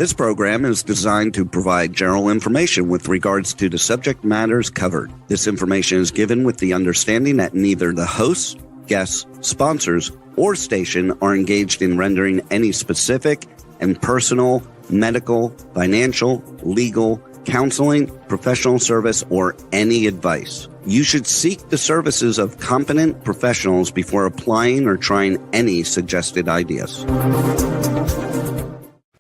This program is designed to provide general information with regards to the subject matters covered. This information is given with the understanding that neither the hosts, guests, sponsors, or station are engaged in rendering any specific and personal, medical, financial, legal, counseling, professional service, or any advice. You should seek the services of competent professionals before applying or trying any suggested ideas.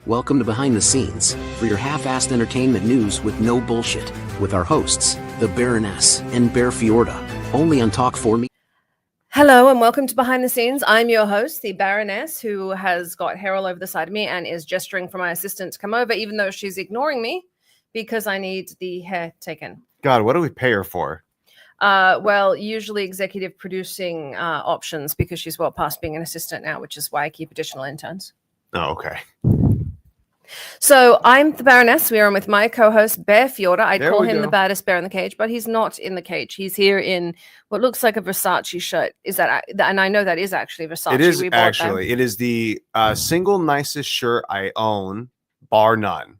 Welcome to Behind the Scenes, for your half-assed entertainment news with no bullshit, with our hosts, the Baroness and Bear Fiorda, only on Talk 4 Me. Hello and welcome to Behind the Scenes. I'm your host, the Baroness, who has got hair all over the side of me and is gesturing for my assistant to come over, even though she's ignoring me because I need the hair taken. God, what do we pay her for? Well, usually executive producing options, because she's well past being an assistant now, which is why I keep additional interns. Oh, okay. So I'm the Baroness. We are on with my co-host, Bear Fiorda. I'd call him the baddest bear in the cage, but he's not in the cage. He's here in what looks like a Versace shirt. Is that? And I know that is actually Versace. It is actually. It is the single nicest shirt I own, bar none.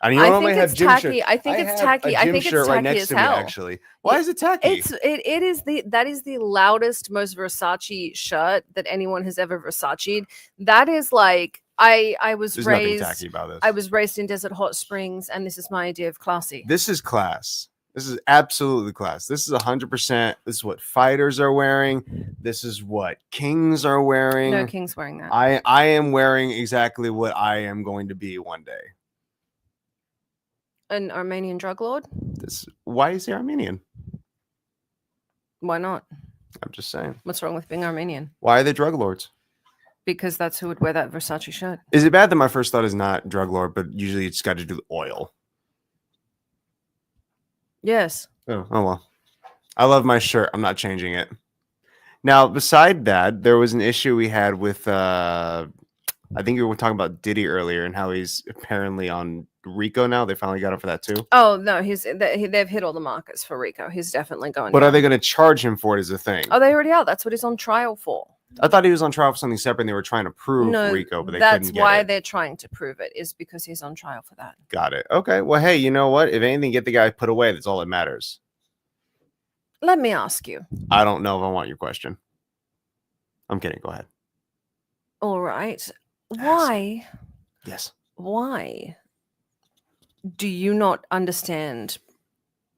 I mean, I think it's tacky. I think it's tacky. I think it's tacky right next as to hell. Me, actually, why is it tacky? That is the loudest, most Versace shirt that anyone has ever Versace'd. That is like. There's nothing tacky about this. I was raised in Desert Hot Springs, and this is my idea of classy. This is class. This is absolutely class. This is 100%. This is what fighters are wearing. This is what kings are wearing. No king's wearing that. I am wearing exactly what I am going to be one day. An Armenian drug lord? Why is he Armenian? Why not? I'm just saying. What's wrong with being Armenian? Why are they drug lords? Because that's who would wear that Versace shirt. Is it bad that my first thought is not drug lord, but usually it's got to do with oil? Yes. Oh well. I love my shirt. I'm not changing it. Now, beside that, there was an issue we had with, I think we were talking about Diddy earlier and how he's apparently on Rico now. They finally got him for that too. Oh, no. They've hit all the markers for Rico. He's definitely going But down. are they going to charge him for it as a thing? Oh, they already are. That's what he's on trial for. I thought he was on trial for something separate and they were trying to prove Rico, but they couldn't get it. That's why they're trying to prove it, is because he's on trial for that. Got it. Okay. Well, hey, you know what? If anything, get the guy put away. That's all that matters. Let me ask you. I don't know if I want your question. I'm kidding. Go ahead. All right. Why? Yes. Why do you not understand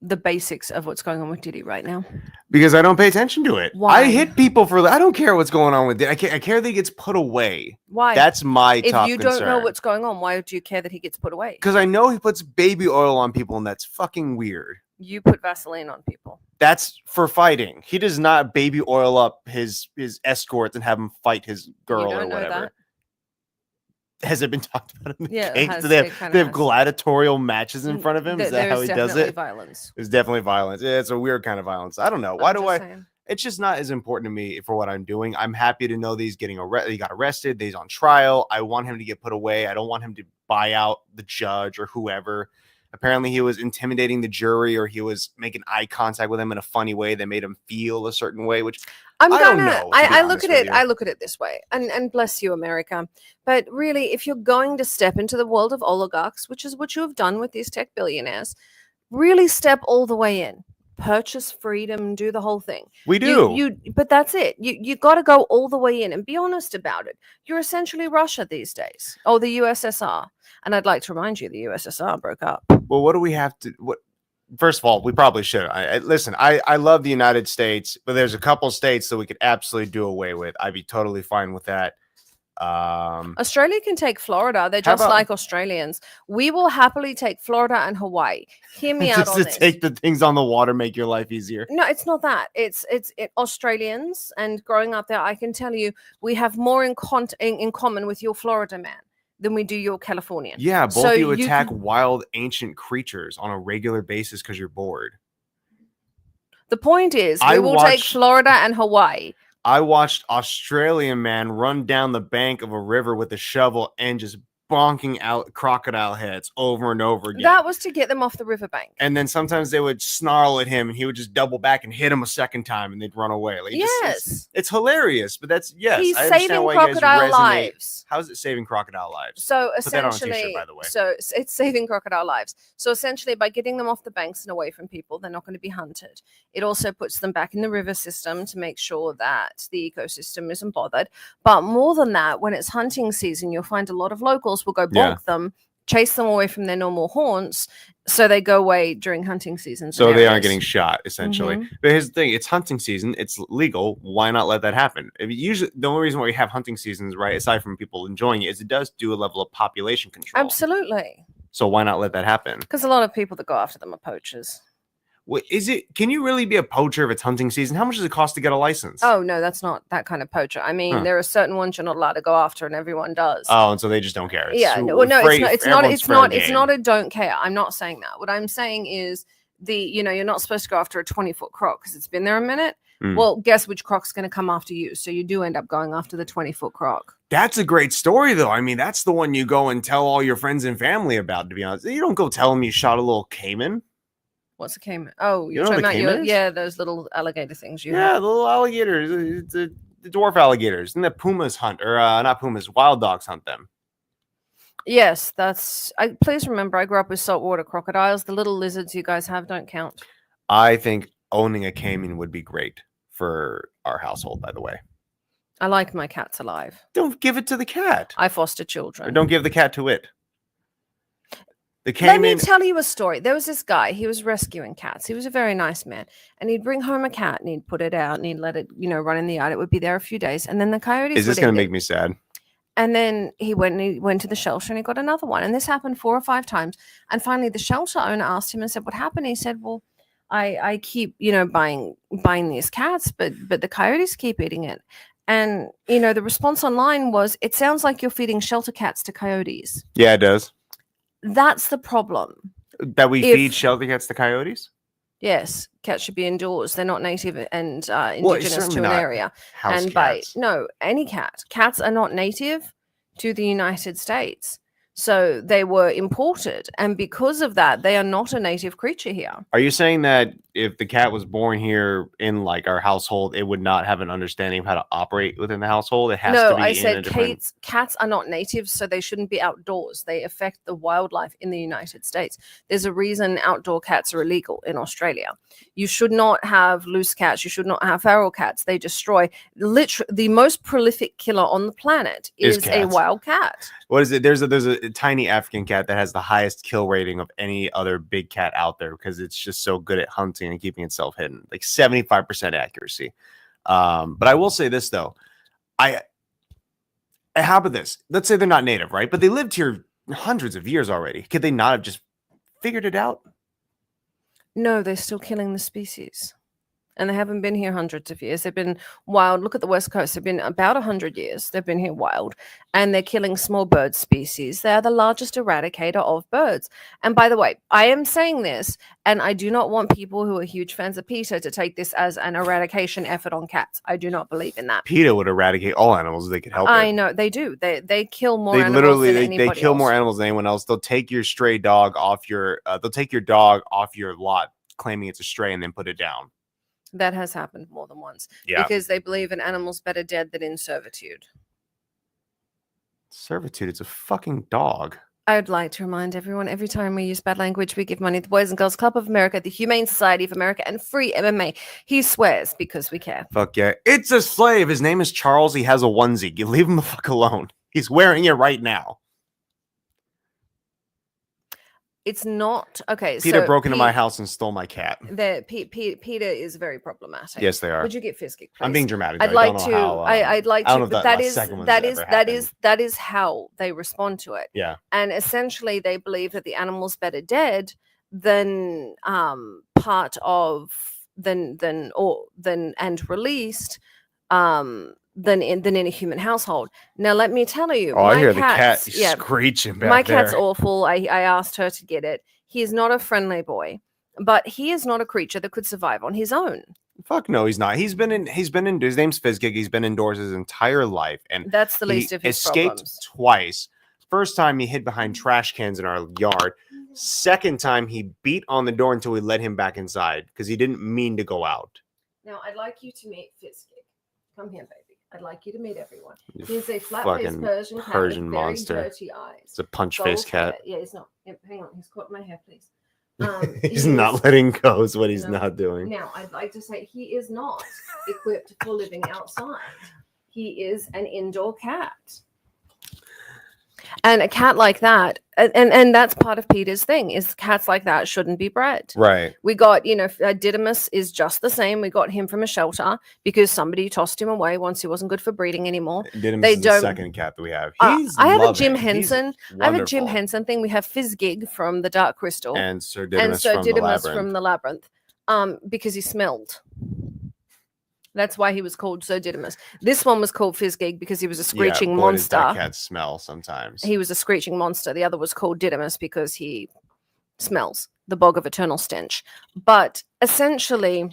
the basics of what's going on with Diddy right now? Because I don't pay attention to it. Why? I hit people for I don't care what's going on with Diddy. I care that he gets put away. Why? That's my top concern. If you don't know what's going on, why do you care that he gets put away? Because I know he puts baby oil on people, and that's fucking weird. You put Vaseline on people. That's for fighting. He does not baby oil up his escorts and have him fight his girl or whatever. Has it been talked about in the case? Do they have gladiatorial matches in front of him? Is that how he does it? Violence. It's definitely violence. Yeah, it's a weird kind of violence. I don't know. It's just not as important to me for what I'm doing. I'm happy to know that he's getting arrested. He got arrested. That he's on trial. I want him to get put away. I don't want him to buy out the judge or whoever. Apparently, he was intimidating the jury, or he was making eye contact with them in a funny way that made him feel a certain way, which I don't know. I look at it. I look at it this way, and bless you, America. But really, if you're going to step into the world of oligarchs, which is what you have done with these tech billionaires, really step all the way in. Purchase freedom, do the whole thing. We do. But that's it. You got to go all the way in and be honest about it. You're essentially Russia these days, or the USSR. And I'd like to remind you, the USSR broke up. Well, what do we have to? First of all, we probably should. Listen, I love the United States, but there's a couple states that we could absolutely do away with. I'd be totally fine with that. Australia can take Florida. They're just like Australians. We will happily take Florida and Hawaii. Hear me out on this. Just to take the things on the water, make your life easier. No, it's not that. It's Australians, and growing up there, I can tell you, we have more in common with your Florida man than we do your Californian. Yeah, both of you attack wild ancient creatures on a regular basis because you're bored. The point is, we will take Florida and Hawaii. I watched Australian man run down the bank of a river with a shovel and just bonking out crocodile heads over and over again. That was to get them off the riverbank. And then sometimes they would snarl at him and he would just double back and hit him a second time and they'd run away. Like, it's hilarious, but that's, he's I saving crocodile lives. How is it saving crocodile lives? So essentially, by the way. So it's saving crocodile lives. So essentially, by getting them off the banks and away from people, they're not going to be hunted. It also puts them back in the river system to make sure that the ecosystem isn't bothered. But more than that, when it's hunting season, you'll find a lot of locals will go bonk them, chase them away from their normal haunts, so they go away during hunting season. So they aren't getting shot, essentially. But here's the thing: it's hunting season; it's legal. Why not let that happen? Usually, the only reason why we have hunting seasons, right, aside from people enjoying it, is it does do a level of population control. Absolutely. So why not let that happen? Because a lot of people that go after them are poachers. What is it? Can you really be a poacher if it's hunting season? How much does it cost to get a license? Oh no, that's not that kind of poacher. I mean, there are certain ones you're not allowed to go after, and everyone does. Oh, and so they just don't care. It's not a don't care. I'm not saying that. What I'm saying is you're not supposed to go after a 20-foot croc because it's been there a minute. Well, guess which croc's going to come after you? So you do end up going after the 20-foot croc. That's a great story, though. I mean, that's the one you go and tell all your friends and family about, to be honest. You don't go tell them you shot a little caiman. What's a caiman? Oh, you're talking about those little alligator things. The little alligators, the dwarf alligators. And the pumas hunt, or not pumas, wild dogs hunt them. Yes, please remember, I grew up with saltwater crocodiles. The little lizards you guys have don't count. I think owning a caiman would be great for our household, by the way. I like my cats alive. Don't give it to the cat. I foster children. Or don't give the cat to it. The caiman... Let me tell you a story. There was this guy. He was rescuing cats. He was a very nice man. And he'd bring home a cat and he'd put it out and he'd let it, run in the yard. It would be there a few days. And then the coyotes Is this going to make me sad? And then he went to the shelter and he got another one. And this happened 4 or 5 times. And finally, the shelter owner asked him and said, "What happened?" He said, "Well, I keep, buying these cats, but the coyotes keep eating it." And, the response online was, "It sounds like you're feeding shelter cats to coyotes." Yeah, it does. That's the problem. That we feed shelter cats to coyotes? Yes, cats should be indoors. They're not native and indigenous to an area. House and cats. Any cat. Cats are not native to the United States. So they were imported. And because of that, they are not a native creature here. Are you saying that if the cat was born here in like our household, it would not have an understanding of how to operate within the household? It has to be cats are not natives, so they shouldn't be outdoors. They affect the wildlife in the United States. There's a reason outdoor cats are illegal in Australia. You should not have loose cats. You should not have feral cats. They destroy. Literally, the most prolific killer on the planet is a wild cat. What is it? There's a tiny African cat that has the highest kill rating of any other big cat out there because it's just so good at hunting and keeping itself hidden, like 75% accuracy. But I will say this though, how about this? Let's say they're not native, right? But they lived here hundreds of years already. Could they not have just figured it out? No, they're still killing the species. And they haven't been here hundreds of years. They've been wild. Look at the West Coast. They've been about 100 years. They've been here wild. And they're killing small bird species. They are the largest eradicator of birds. And by the way, I am saying this, and I do not want people who are huge fans of PETA to take this as an eradication effort on cats. I do not believe in that. PETA would eradicate all animals if they could help it. I know. They do. They kill more animals than anybody else. They kill more animals than anyone else. They'll take your stray dog off your dog off your lot, claiming it's a stray, and then put it down. That has happened more than once. Yeah. Because they believe an animal's better dead than in servitude. Servitude? It's a fucking dog. I'd like to remind everyone, every time we use bad language, we give money to the Boys and Girls Club of America, the Humane Society of America, and Free MMA. He swears because we care. Fuck yeah. It's a slave. His name is Charles. He has a onesie. You leave him the fuck alone. He's wearing it right now. It's not okay. PETA broke into my house and stole my cat. PETA is very problematic. Yes, they are. Would you get Fiskey, please? I'm being dramatic. I'd like to. But that is how they respond to it. Yeah. And essentially, they believe that the animal's better dead than released. Than in a human household. Now, let me tell you. Oh, I hear the cat screeching back there. My cat's awful. I asked her to get it. He is not a friendly boy, but he is not a creature that could survive on his own. Fuck no, he's not. His name's Fizgig. He's been indoors his entire life, and that's the least of his escaped problems. Twice First time he hid behind trash cans in our yard. Second time he beat on the door until we let him back inside because he didn't mean to go out. Now, I'd like you to meet Fitzgig. Come here, baby. I'd like you to meet everyone. He's a flat-faced Persian cat with very dirty eyes. It's a punch-faced cat. Yeah, he's not. Hang on, he's caught my hair, please. He's not letting go is what he's not doing. Now, I'd like to say he is not equipped for living outside. He is an indoor cat. And a cat like that, and that's part of Peter's thing, is cats like that shouldn't be bred. Right. We got, Didymus is just the same. We got him from a shelter because somebody tossed him away once he wasn't good for breeding anymore. Didymus is the second cat that we have. I have a Jim Henson. I have a Jim Henson thing. We have Fizzgig from the Dark Crystal. And Sir Didymus from the Labyrinth. Because he smelled. That's why he was called Sir Didymus. This one was called Fizzgig because he was a screeching monster. Does that cat smell sometimes? He was a screeching monster. The other was called Didymus because he smells, the bog of eternal stench. But essentially,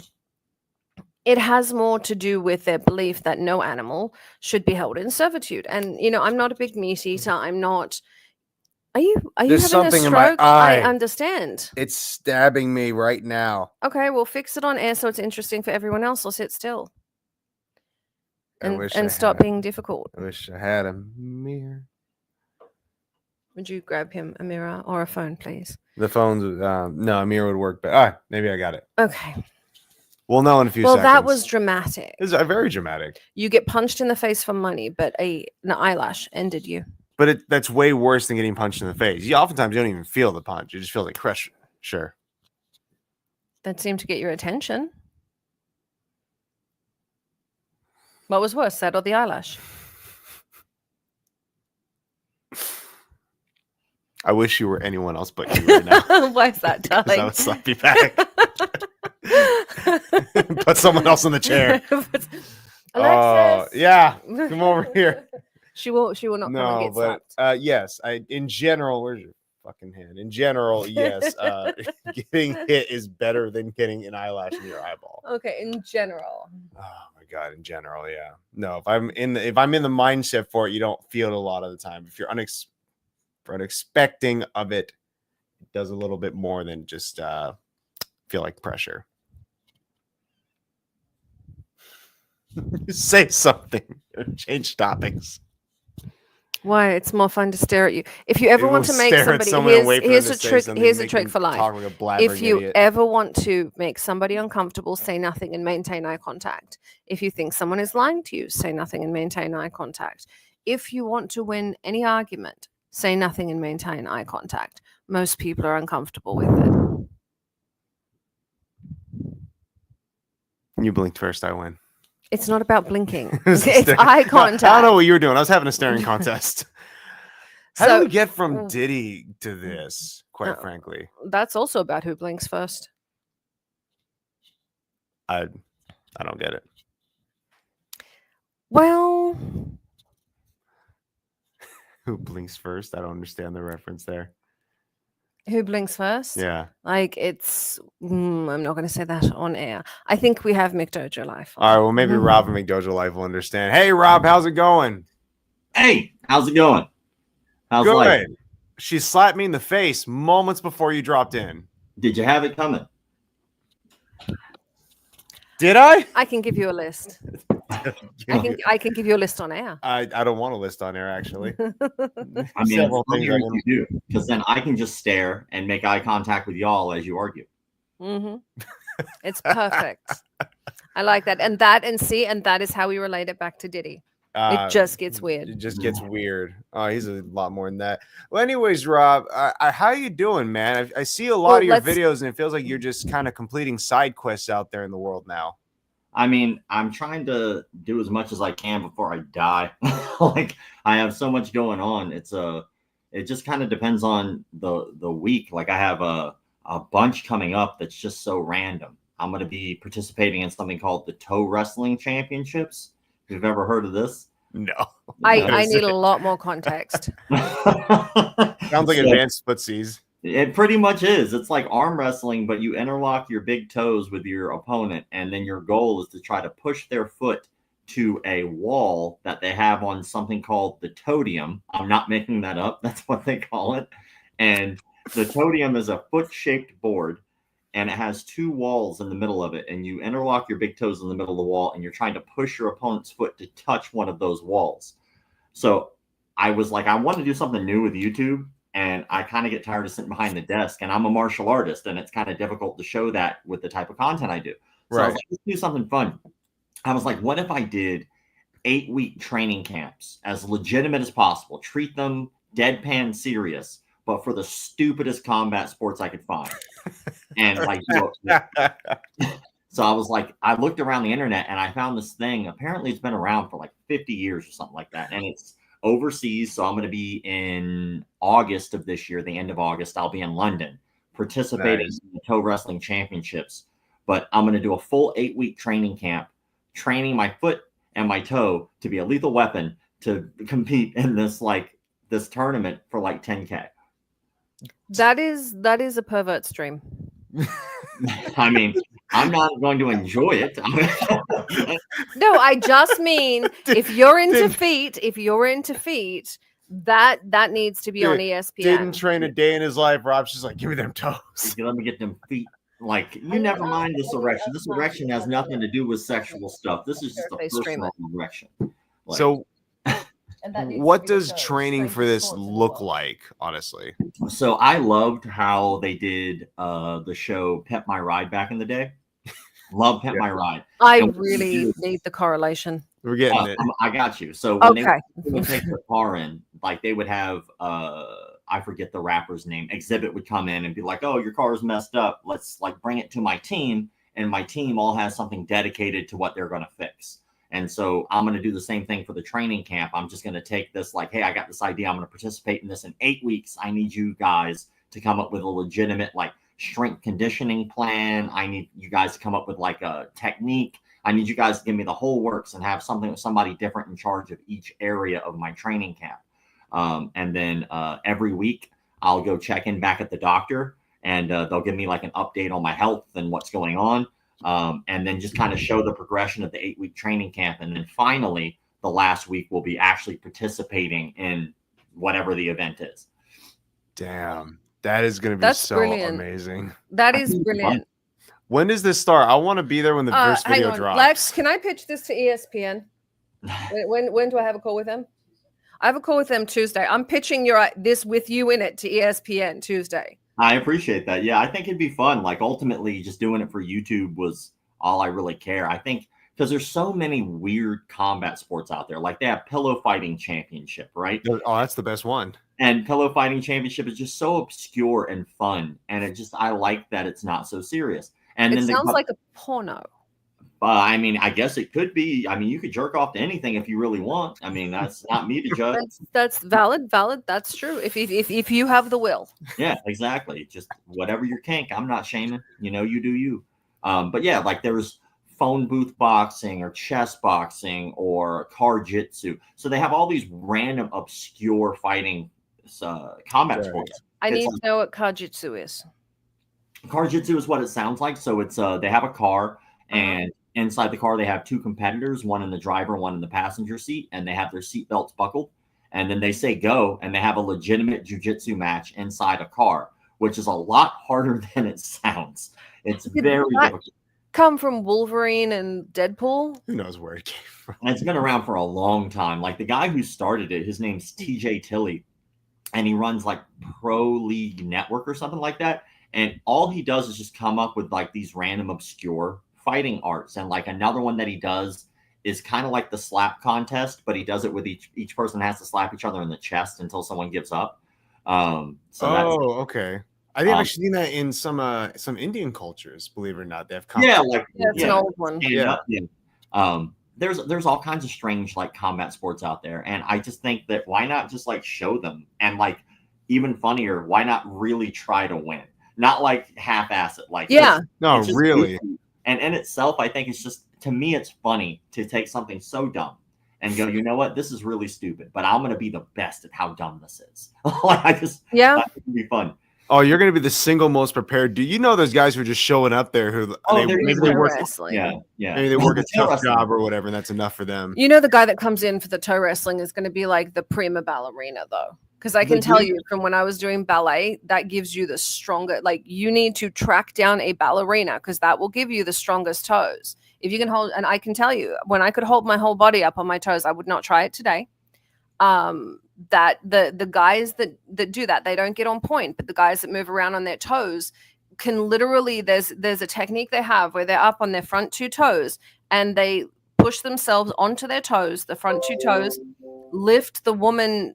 it has more to do with their belief that no animal should be held in servitude. And, I'm not a big meat eater. I'm not... Are you There's having a something stroke? in my eye. I understand. It's stabbing me right now. Okay, well, fix it on air so it's interesting for everyone else, or sit still. And stop being difficult. I wish I had a mirror. Would you grab him a mirror or a phone, please? The phone's no, a mirror would work, but maybe I got it. Okay. We'll know in a few seconds. Well, that was dramatic. It was very dramatic. You get punched in the face for money, but an eyelash ended you. But that's way worse than getting punched in the face. You oftentimes don't even feel the punch. You just feel like crush. Sure. That seemed to get your attention. What was worse, that or the eyelash? I wish you were anyone else but you right now. Why is that, darling? I would slap you back. Put someone else in the chair. Alexis! Yeah. Come over here. She will not come and get slapped. Yes, in general, where's your fucking hand? In general, yes, getting hit is better than getting an eyelash in your eyeball. Okay, in general. Oh my god, in general, yeah. No, if I'm in the mindset for it, you don't feel it a lot of the time. If you're unexpecting of it, it does a little bit more than just feel like pressure. Say something. Change topics. Why? It's more fun to stare at you. If you ever want to make somebody, here's a trick. Here's a trick for life. If you ever want to make somebody uncomfortable, say nothing and maintain eye contact. If you think someone is lying to you, say nothing and maintain eye contact. If you want to win any argument, say nothing and maintain eye contact. Most people are uncomfortable with it. You blinked first, I win. It's not about blinking. It's eye contact. I don't know what you were doing. I was having a staring contest. How do we get from Diddy to this, quite frankly? That's also about who blinks first. I don't get it. Well... Who blinks first? I don't understand the reference there. Who blinks first? Yeah. Like it's, I'm not going to say that on air. I think we have McDojo Life. All right. Well, maybe Rob and McDojo Life will understand. Hey, Rob, how's it going? Hey, how's it going? How's good. Life? She slapped me in the face moments before you dropped in. Did you have it coming? Did I? I can give you a list. I can give you a list on air. I don't want a list on air, actually. I mean, it's funnier if you do, because then I can just stare and make eye contact with y'all as you argue. Mm-hmm. It's perfect. I like that. And that is how we relate it back to Diddy. It just gets weird. It just gets weird. Oh, he's a lot more than that. Well, anyways, Rob, how you doing, man? I see a lot of your videos, and it feels like you're just kind of completing side quests out there in the world now. I mean, I'm trying to do as much as I can before I die. Like, I have so much going on. It just kind of depends on the week. Like, I have a bunch coming up that's just so random. I'm going to be participating in something called the Toe Wrestling Championships. If you've ever heard of this. No. I need a lot more context. Sounds like advanced footsies. It pretty much is. It's like arm wrestling, but you interlock your big toes with your opponent, and then your goal is to try to push their foot to a wall that they have on something called the Toadium. I'm not making that up. That's what they call it. And the Toadium is a foot-shaped board, and it has two walls in the middle of it. And you interlock your big toes in the middle of the wall, and you're trying to push your opponent's foot to touch one of those walls. So I was like, I want to do something new with YouTube. And I kind of get tired of sitting behind the desk, and I'm a martial artist, and it's kind of difficult to show that with the type of content I do. So I was like, let's do something fun. I was like, what if I did 8-week training camps as legitimate as possible, treat them deadpan serious, but for the stupidest combat sports I could find. And like, so I was like, I looked around the internet and I found this thing. Apparently it's been around for like 50 years or something like that. And it's overseas. So I'm going to be in August of this year, the end of August, I'll be in London participating in the Toe Wrestling Championships. But I'm going to do a full 8-week training camp, training my foot and my toe to be a lethal weapon to compete in this tournament for like 10K. That is a pervert stream. I mean, I'm not going to enjoy it. No, I just mean if you're into feet, that needs to be on ESPN. Didn't train a day in his life. Rob's just like, give me them toes. Let me get them feet. Like, you never mind this erection. This erection has nothing to do with sexual stuff. This is just a personal erection. Like, so what does training for this look like, honestly? So I loved how they did the show Pep My Ride back in the day. Love Pep My Ride. I really need the correlation. We're getting it. I got you. So when they would take the car in, like they would have I forget the rapper's name. Exhibit would come in and be like, "Oh, your car is messed up. Let's like bring it to my team." And my team all has something dedicated to what they're going to fix. And so I'm going to do the same thing for the training camp. I'm just going to take this like, hey, I got this idea. I'm going to participate in this in 8 weeks. I need you guys to come up with a legitimate like strength conditioning plan. I need you guys to come up with like a technique. I need you guys to give me the whole works and have something with somebody different in charge of each area of my training camp. And then every week I'll go check in back at the doctor, and they'll give me like an update on my health and what's going on. And then just kind of show the progression of the 8-week training camp. And then finally, the last week will be actually participating in whatever the event is. Damn, that is going to be so brilliant. Amazing. That is brilliant. When does this start? I want to be there when the first video drops. Lex, can I pitch this to ESPN? When do I have a call with them? I have a call with them Tuesday. I'm pitching this with you in it to ESPN Tuesday. I appreciate that. Yeah, I think it'd be fun. Like ultimately just doing it for YouTube was all I really care. I think because there's so many weird combat sports out there. Like they have Pillow Fighting Championship, right? Oh, that's the best one. And Pillow Fighting Championship is just so obscure and fun. And I like that it's not so serious. And it sounds like a porno. I mean, I guess it could be. I mean, you could jerk off to anything if you really want. I mean, that's not me to judge. That's valid. That's true. If you have the will. Yeah, exactly. Just whatever your kink. I'm not shaming. You know, you do you. But yeah, like there's phone booth boxing or chess boxing or car jitsu. So they have all these random obscure fighting combat sports. I need to know what car jitsu is. Car jitsu is what it sounds like. So it's they have a car, and inside the car they have two competitors, one in the driver, one in the passenger seat, and they have their seat belts buckled. And then they say go, and they have a legitimate jiu-jitsu match inside a car, which is a lot harder than it sounds. It's very difficult. Come from Wolverine and Deadpool? Who knows where it came from? And it's been around for a long time. Like the guy who started it, his name's TJ Tilley, and he runs like Pro League Network or something like that. And all he does is just come up with like these random obscure fighting arts. And like another one that he does is kind of like the slap contest, but he does it with each person has to slap each other in the chest until someone gives up. Okay. I think I've seen that in some Indian cultures, believe it or not. They have it's an old one. There's all kinds of strange like combat sports out there, and I just think that why not just like show them, and like even funnier, why not really try to win, not like half-ass it. Like it's really. And in itself, I think it's just, to me, it's funny to take something so dumb and go, you know what, this is really stupid, but I'm going to be the best at how dumb this is. Like that would be fun. Oh, you're going to be the single most prepared. Do you know those guys who are just showing up there who maybe they work wrestling. Maybe they work a tough job or whatever, and that's enough for them. You know, the guy that comes in for the toe wrestling is going to be like the prima ballerina, though. Because I can tell you from when I was doing ballet, that gives you the stronger, like you need to track down a ballerina because that will give you the strongest toes. If you can hold, and I can tell you, when I could hold my whole body up on my toes, I would not try it today. That the guys that do that, they don't get on point, but the guys that move around on their toes can literally, there's a technique they have where they're up on their front two toes and they push themselves onto their toes, the front two toes, lift a woman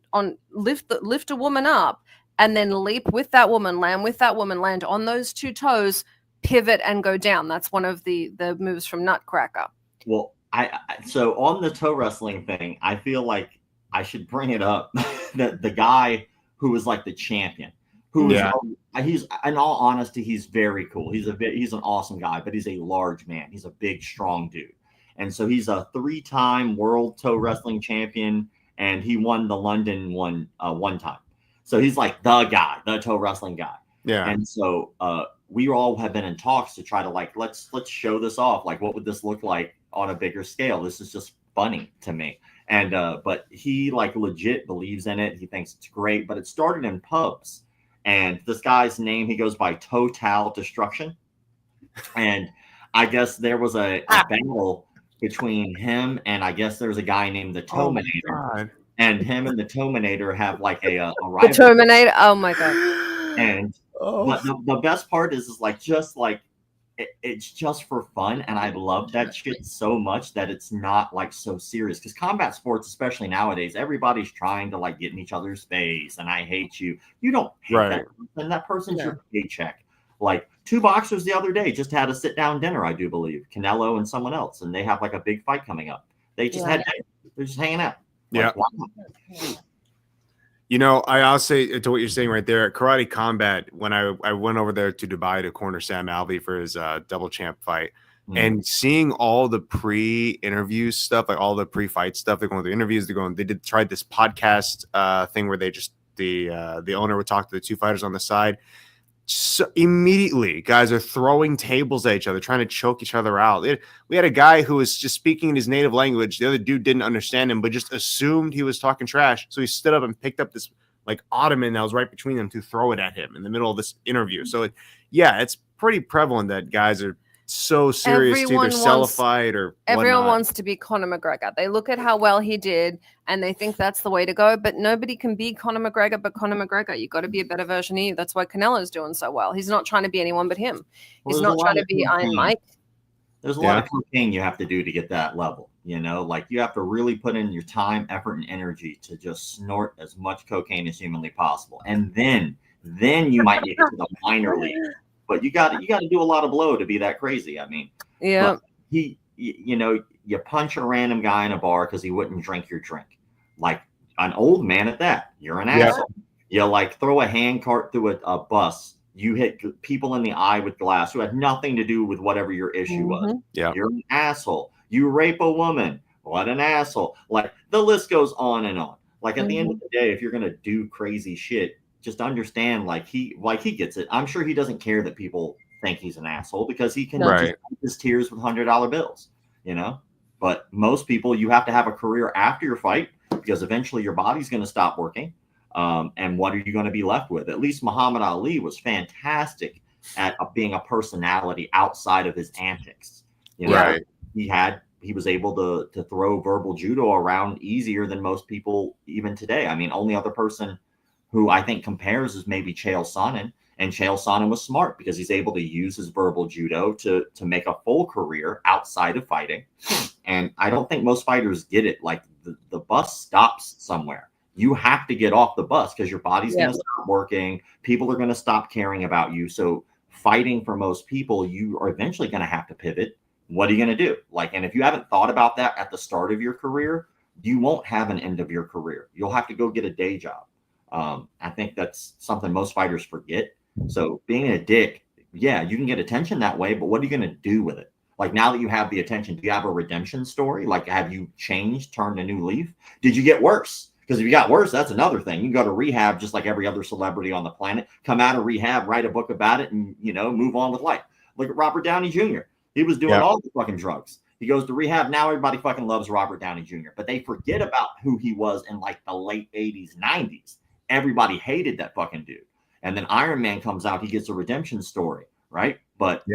up, and then leap with that woman, land on those two toes, pivot and go down. That's one of the moves from Nutcracker. Well, so on the toe wrestling thing, I feel like I should bring it up that the guy who was like the champion, he's, in all honesty, he's very cool. He's an awesome guy, but he's a large man. He's a big, strong dude. And so he's a 3-time world toe wrestling champion, and he won the London one time. So he's like the guy, the toe wrestling guy. Yeah. And so we all have been in talks to try to like, let's show this off. Like, what would this look like on a bigger scale? This is just funny to me. And but he like legit believes in it. He thinks it's great. But it started in pubs. And this guy's name, he goes by Total Destruction. And I guess there was a battle between him and I guess there's a guy named the Tominator. And him and the Tominator have like a rivalry. The Terminator. Oh my god. And but the best part is like just like it's just for fun, and I love that shit so much that it's not like so serious. Because combat sports, especially nowadays, everybody's trying to like get in each other's face, and I hate you. You don't hate that person. That person's your paycheck. Like 2 boxers the other day just had a sit down dinner, I do believe, Canelo and someone else, and they have like a big fight coming up. They just had dinner. They're just hanging out. Like, wow. You know, I'll say to what you're saying right there, Karate Combat, when I went over there to Dubai to corner Sam Alvey for his double champ fight, and seeing all the pre-interview stuff, like all the pre-fight stuff, they're going through interviews, they tried this podcast thing where they just, the owner would talk to the 2 fighters on the side. So immediately, guys are throwing tables at each other, trying to choke each other out. We had a guy who was just speaking in his native language. The other dude didn't understand him, but just assumed he was talking trash. So he stood up and picked up this like ottoman that was right between them to throw it at him in the middle of this interview. So it's pretty prevalent that guys are so serious to either sell a fight or everyone wants to be Conor McGregor. They look at how well he did and they think that's the way to go, but nobody can be Conor McGregor but Conor McGregor. You got to be a better version of you. That's why Canelo's doing so well. He's not trying to be anyone but him. He's not trying to be Iron Mike. There's a lot of cocaine you have to do to get that level, you know, like you have to really put in your time, effort, and energy to just snort as much cocaine as humanly possible. And then you might get to the minor league. But you got to do a lot of blow to be that crazy. I mean, you punch a random guy in a bar because he wouldn't drink your drink, like an old man at that. You're an asshole. You like throw a hand cart through a bus. You hit people in the eye with glass who had nothing to do with whatever your issue was. Yeah, you're an asshole. You rape a woman. What an asshole! Like the list goes on and on. Like at the end of the day, if you're gonna do crazy shit, just understand, like he gets it. I'm sure he doesn't care that people think he's an asshole because he can just wipe his tears with $100 bills, you know. But most people, you have to have a career after your fight because eventually your body's going to stop working. And what are you going to be left with? At least Muhammad Ali was fantastic at being a personality outside of his antics. You know, he was able to throw verbal judo around easier than most people even today. I mean, only other person who I think compares is maybe Chael Sonnen, and Chael Sonnen was smart because he's able to use his verbal judo to make a full career outside of fighting. And I don't think most fighters get it. Like the bus stops somewhere. You have to get off the bus because your body's going to stop working. People are going to stop caring about you. So fighting for most people, you are eventually going to have to pivot. What are you going to do? Like, and if you haven't thought about that at the start of your career, you won't have an end of your career. You'll have to go get a day job. I think that's something most fighters forget. So being a dick, yeah, you can get attention that way, but what are you going to do with it? Like now that you have the attention, do you have a redemption story? Like, have you changed, turned a new leaf? Did you get worse? Because if you got worse, that's another thing. You can go to rehab just like every other celebrity on the planet, come out of rehab, write a book about it, and, move on with life. Look at Robert Downey Jr. He was doing all the fucking drugs. He goes to rehab. Now everybody fucking loves Robert Downey Jr. But they forget about who he was in like the late 80s, 90s. Everybody hated that fucking dude. And then Iron Man comes out. He gets a redemption story, right? But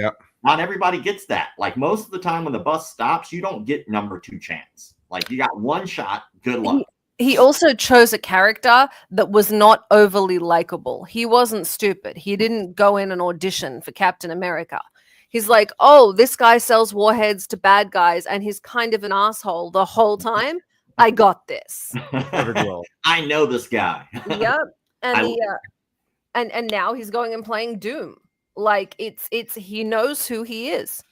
not everybody gets that. Like most of the time when the bus stops, you don't get number 2 chance. Like you got one shot. Good luck. He also chose a character that was not overly likable. He wasn't stupid. He didn't go in and audition for Captain America. He's like, oh, this guy sells warheads to bad guys, and he's kind of an asshole the whole time. I got this. I know this guy. Yep. And and now he's going and playing Doom. Like it's he knows who he is.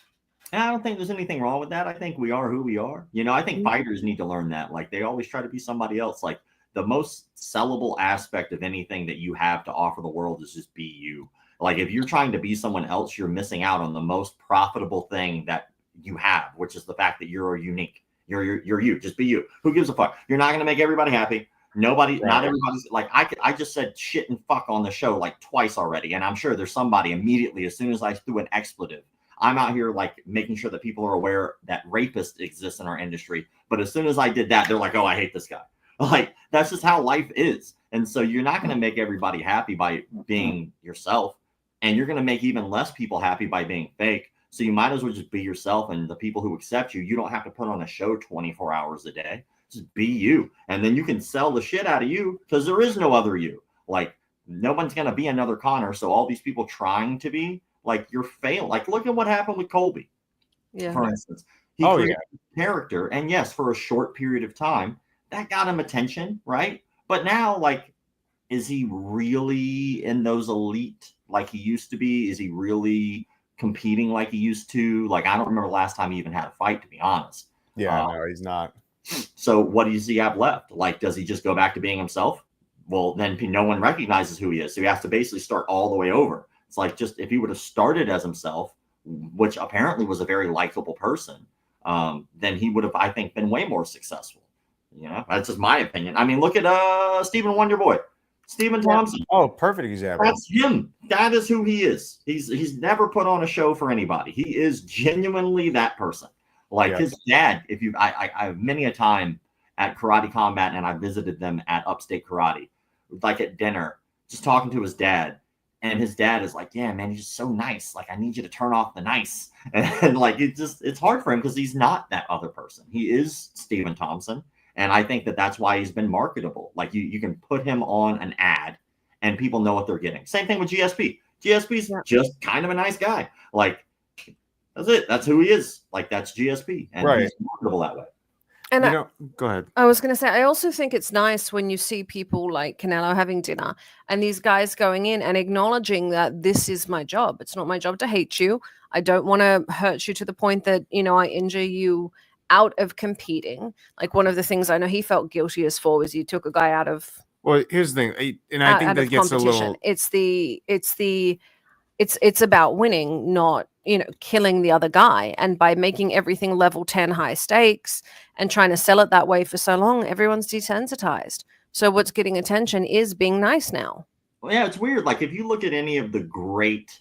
And I don't think there's anything wrong with that. I think we are who we are. I think fighters need to learn that. Like they always try to be somebody else. Like the most sellable aspect of anything that you have to offer the world is just be you. Like if you're trying to be someone else, you're missing out on the most profitable thing that you have, which is the fact that you're unique. You're you. Just be you. Who gives a fuck? You're not going to make everybody happy. Nobody, not everybody's like, I just said shit and fuck on the show like twice already. And I'm sure there's somebody immediately, as soon as I threw an expletive, I'm out here like making sure that people are aware that rapists exist in our industry. But as soon as I did that, they're like, oh, I hate this guy. Like, that's just how life is. And so you're not going to make everybody happy by being yourself. And you're going to make even less people happy by being fake. So you might as well just be yourself. And the people who accept you, you don't have to put on a show 24 hours a day. Just be you. And then you can sell the shit out of you because there is no other you. Like, no one's going to be another Connor. So all these people trying to be, like, you're failing. Like, look at what happened with Colby, for instance. He created a character. And yes, for a short period of time, that got him attention, right? But now, like, is he really in those elite like he used to be? Is he really competing like he used to? Like, I don't remember the last time he even had a fight, to be honest. Yeah, no, he's not. So what does he have left? Like, does he just go back to being himself? Well, then no one recognizes who he is. So he has to basically start all the way over. It's like, just if he would have started as himself, which apparently was a very likable person, then he would have, I think, been way more successful. That's just my opinion. I mean, look at Stephen Wonderboy, Stephen Thompson. Oh, perfect example. That's him. That is who he is. He's never put on a show for anybody. He is genuinely that person. Like his dad. I many a time at Karate Combat, and I visited them at Upstate Karate, like at dinner, just talking to his dad. And his dad is like, yeah, man, he's just so nice. Like, I need you to turn off the nice. And like, it's hard for him because he's not that other person. He is Stephen Thompson. And I think that's why he's been marketable. Like you can put him on an ad and people know what they're getting. Same thing with GSP. GSP's just kind of a nice guy. Like, that's it. That's who he is. Like, that's GSP. And he's marketable that way. And go ahead. I was going to say, I also think it's nice when you see people like Canelo having dinner and these guys going in and acknowledging that this is my job. It's not my job to hate you. I don't want to hurt you to the point that, I injure you out of competing. Like one of the things I know he felt guilty as for was he took a guy out of. Well, here's the thing. And I think that gets a little. It's about winning, not, killing the other guy. And by making everything level 10 high stakes and trying to sell it that way for so long, everyone's desensitized. So what's getting attention is being nice now. Well, yeah, it's weird. Like if you look at any of the great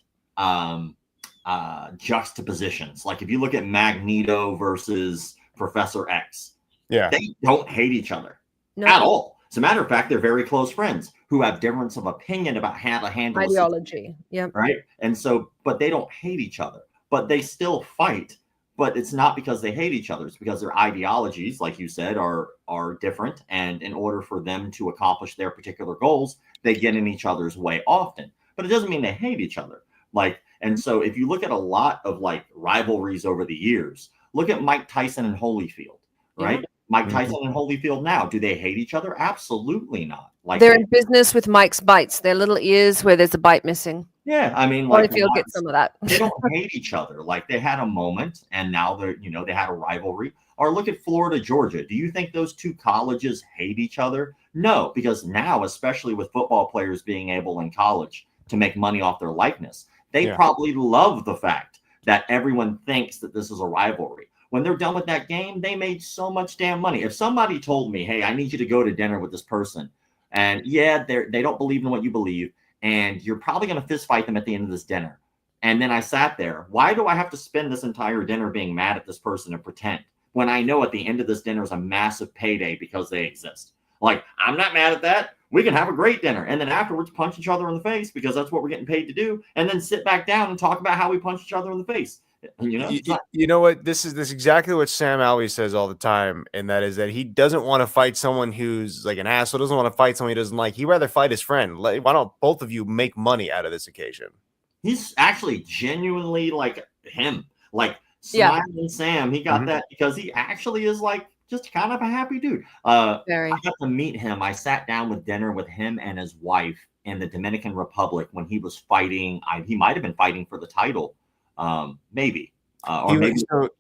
juxtapositions, like if you look at Magneto versus Professor X, they don't hate each other at all. As a matter of fact, they're very close friends who have difference of opinion about how to handle ideology. Yeah. Right. And so, but they don't hate each other, but they still fight. But it's not because they hate each other. It's because their ideologies, like you said, are different. And in order for them to accomplish their particular goals, they get in each other's way often. But it doesn't mean they hate each other. Like, and so if you look at a lot of like rivalries over the years, look at Mike Tyson and Holyfield, right? Yeah. Mike Tyson and Holyfield now, do they hate each other? Absolutely not. Like they're in business with Mike's bites, their little ears where there's a bite missing. Yeah, I mean, like Holyfield gets some of that. They don't hate each other. Like they had a moment, and now they're, they had a rivalry. Or look at Florida, Georgia. Do you think those two colleges hate each other? No, because now, especially with football players being able in college to make money off their likeness, they probably love the fact that everyone thinks that this is a rivalry. when they're done with that game, they made so much damn money. If somebody told me, hey, I need you to go to dinner with this person, and yeah, they don't believe in what you believe, and you're probably going to fist fight them at the end of this dinner. And then I sat there. Why do I have to spend this entire dinner being mad at this person and pretend when I know at the end of this dinner is a massive payday because they exist? Like, I'm not mad at that. We can have a great dinner. And then afterwards punch each other in the face because that's what we're getting paid to do. And then sit back down and talk about how we punch each other in the face. You know what? This is exactly what Sam always says all the time. And that is that he doesn't want to fight someone who's like an asshole, doesn't want to fight someone he doesn't like. He'd rather fight his friend. Why don't both of you make money out of this occasion? He's actually genuinely like him. Like Smiling Sam, he got that because he actually is like just kind of a happy dude. I got to meet him. I sat down with dinner with him and his wife in the Dominican Republic when he was fighting. He might have been fighting for the title, maybe.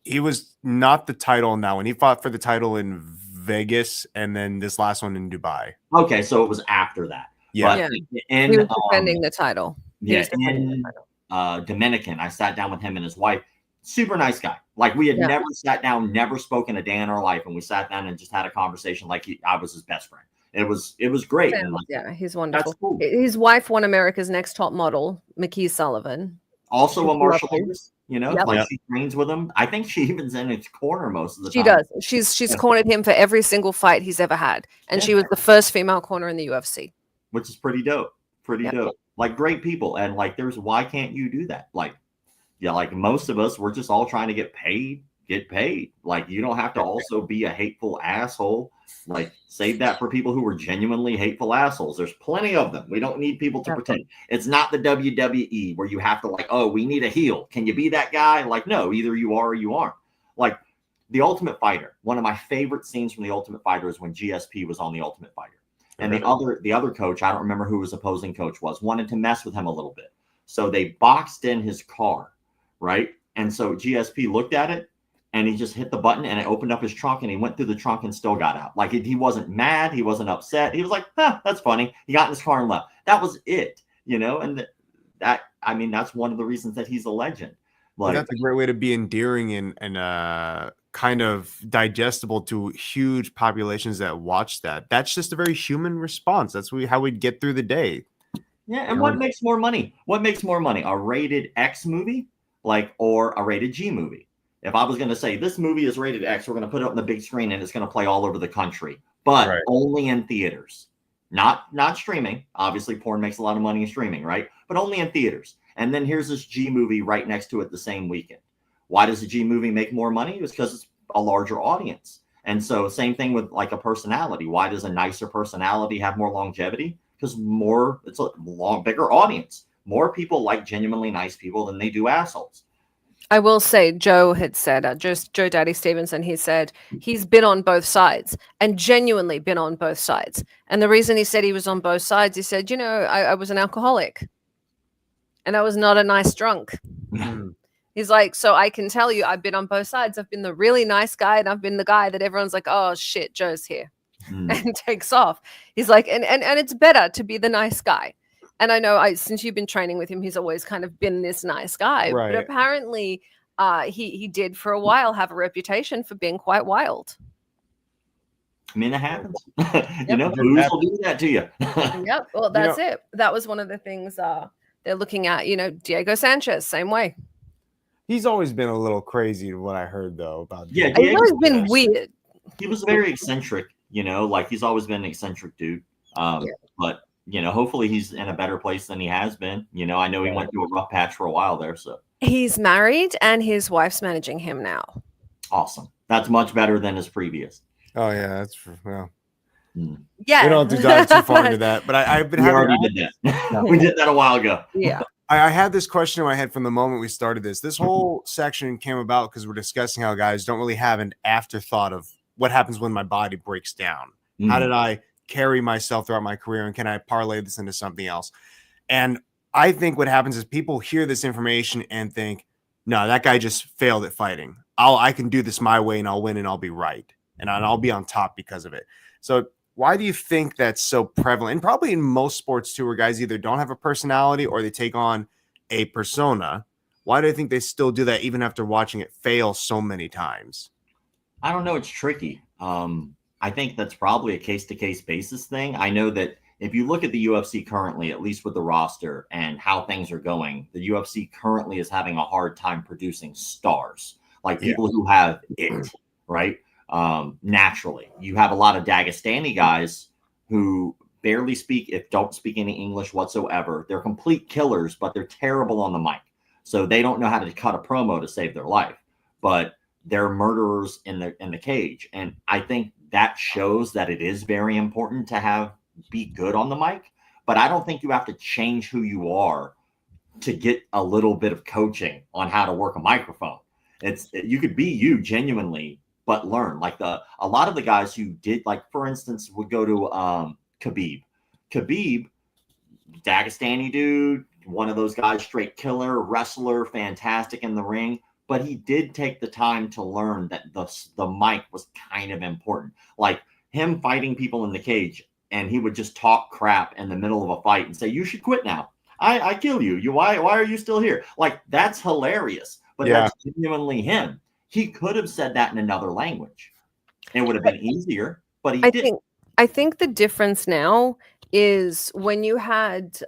He was not the title in that one. He fought for the title in Vegas and then this last one in Dubai. Okay, so it was after that. Yeah. And he was defending the title. Yeah, in Dominican, I sat down with him and his wife. Super nice guy. Like we had never sat down, never spoken a day in our life, and we sat down and just had a conversation like I was his best friend. It was great. And like, he's wonderful. That's cool. His wife won America's Next Top Model, McKee Sullivan. Also a martial artist, like she trains with him. I think she even's in his corner most of the time. She does. She's cornered him for every single fight he's ever had, and she was the first female corner in the UFC, which is pretty dope. Pretty dope. Like great people, and like why can't you do that? Like. Yeah, like most of us, we're just all trying to get paid. Like you don't have to also be a hateful asshole. Like save that for people who are genuinely hateful assholes. There's plenty of them. We don't need people to pretend. It's not the WWE where you have to like, oh, we need a heel. Can you be that guy? Like, no, either you are or you aren't. Like The Ultimate Fighter. One of my favorite scenes from The Ultimate Fighter is when GSP was on The Ultimate Fighter. And the other coach, I don't remember who his opposing coach was, wanted to mess with him a little bit. So they boxed in his car. Right. And so GSP looked at it and he just hit the button and it opened up his trunk and he went through the trunk and still got out. Like he wasn't mad. He wasn't upset. He was like, that's funny. He got in his car and left. That was it, and that's one of the reasons that he's a legend. Like, that's a great way to be endearing and kind of digestible to huge populations that watch that. That's just a very human response. That's how we'd get through the day. Yeah. And what makes more money? What makes more money? A rated X movie? Or a rated G movie. If I was going to say this movie is rated X, we're going to put it on the big screen and it's going to play all over the country, but only in theaters, not streaming. Obviously, porn makes a lot of money in streaming, right? But only in theaters. And then here's this G movie right next to it the same weekend. Why does a G movie make more money? It's because it's a larger audience. And so same thing with like a personality. Why does a nicer personality have more longevity? Because it's a bigger audience. More people like genuinely nice people than they do assholes. I will say, Joe had said, Joe Daddy Stevenson, he said he's been on both sides and genuinely been on both sides. And the reason he said he was on both sides, he said, I was an alcoholic and I was not a nice drunk. He's like, so I can tell you I've been on both sides. I've been the really nice guy and I've been the guy that everyone's like, oh shit, Joe's here and takes off. He's like, and it's better to be the nice guy. And I know since you've been training with him, he's always kind of been this nice guy. Right. But apparently he did for a while have a reputation for being quite wild. I mean, it happens. Booze will do that to you. Yep. Well, that's it. That was one of the things they're looking at. Diego Sanchez, same way. He's always been a little crazy, what I heard, though. About he's always been weird. He was very eccentric, like he's always been an eccentric dude. But hopefully he's in a better place than he has been. I know he went through a rough patch for a while there. So he's married and his wife's managing him now. Awesome. That's much better than his previous. Oh yeah, that's well. Yeah, we don't have to dive too far into that. But I've been already did that. We did that a while ago. Yeah. I had this question in my head from the moment we started this. This whole section came about because we're discussing how guys don't really have an afterthought of what happens when my body breaks down. How did I carry myself throughout my career, and can I parlay this into something else? And I think what happens is people hear this information and think, no, that guy just failed at fighting. I can do this my way and I'll win and I'll be right. And I'll be on top because of it. So why do you think that's so prevalent? And probably in most sports too, where guys either don't have a personality or they take on a persona Why do you think they still do that even after watching it fail so many times? I don't know. It's tricky. I think that's probably a case-to-case basis thing. I know that if you look at the UFC currently, at least with the roster and how things are going, the UFC currently is having a hard time producing stars, like people who have it, right? Naturally. You have a lot of Dagestani guys who barely don't speak any English whatsoever. They're complete killers, but they're terrible on the mic. So they don't know how to cut a promo to save their life. But they're murderers in the cage. And I think that shows that it is very important to be good on the mic. But I don't think you have to change who you are to get a little bit of coaching on how to work a microphone. You could be you genuinely, but learn. Like a lot of the guys who did, like, for instance, would go to Khabib, Dagestani dude, one of those guys, straight killer, wrestler, fantastic in the ring. But he did take the time to learn that the mic was kind of important. Like him fighting people in the cage, and he would just talk crap in the middle of a fight and say, "You should quit now. I kill you. Why are you still here?" Like, that's hilarious. But that's genuinely him. He could have said that in another language. It would have been easier, but he didn't. I think the difference now is when you had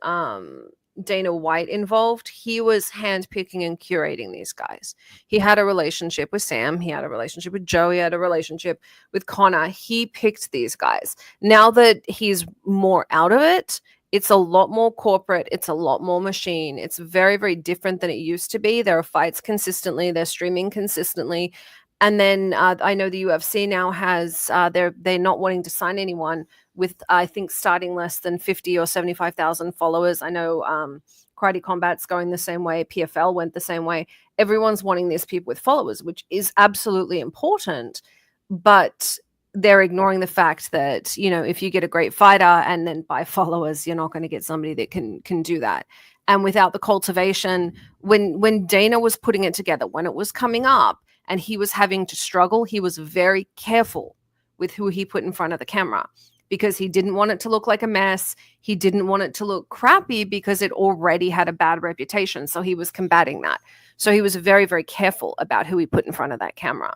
Dana White involved, he was handpicking and curating these guys. He had a relationship with Sam. He had a relationship with Joe. He had a relationship with Connor. He picked these guys. Now that he's more out of it, it's a lot more corporate. It's a lot more machine. It's very, very different than it used to be. There are fights consistently. They're streaming consistently. And then I know the UFC now has, they're not wanting to sign anyone with, I think, starting less than 50 or 75,000 followers. I know Karate Combat's going the same way. PFL went the same way. Everyone's wanting these people with followers, which is absolutely important. But they're ignoring the fact that, you know, if you get a great fighter and then buy followers, you're not going to get somebody that can do that. And without the cultivation, when Dana was putting it together, when it was coming up, and he was having to struggle, he was very careful with who he put in front of the camera because he didn't want it to look like a mess. He didn't want it to look crappy because it already had a bad reputation. So he was combating that. So he was very, very careful about who he put in front of that camera.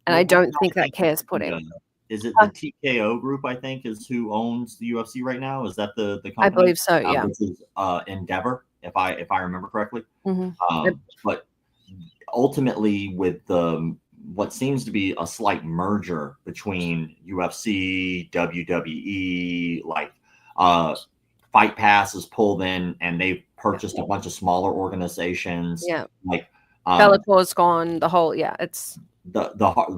And I don't think that cares put in. Is it the TKO group, I think, is who owns the UFC right now? Is that the company? I believe so, yeah. Which is Endeavor, if I remember correctly. Mm-hmm. But ultimately, with what seems to be a slight merger between UFC, WWE, like Fight Pass is pulled in, and they've purchased a bunch of smaller organizations. Yeah, like Bellator's gone. The whole it's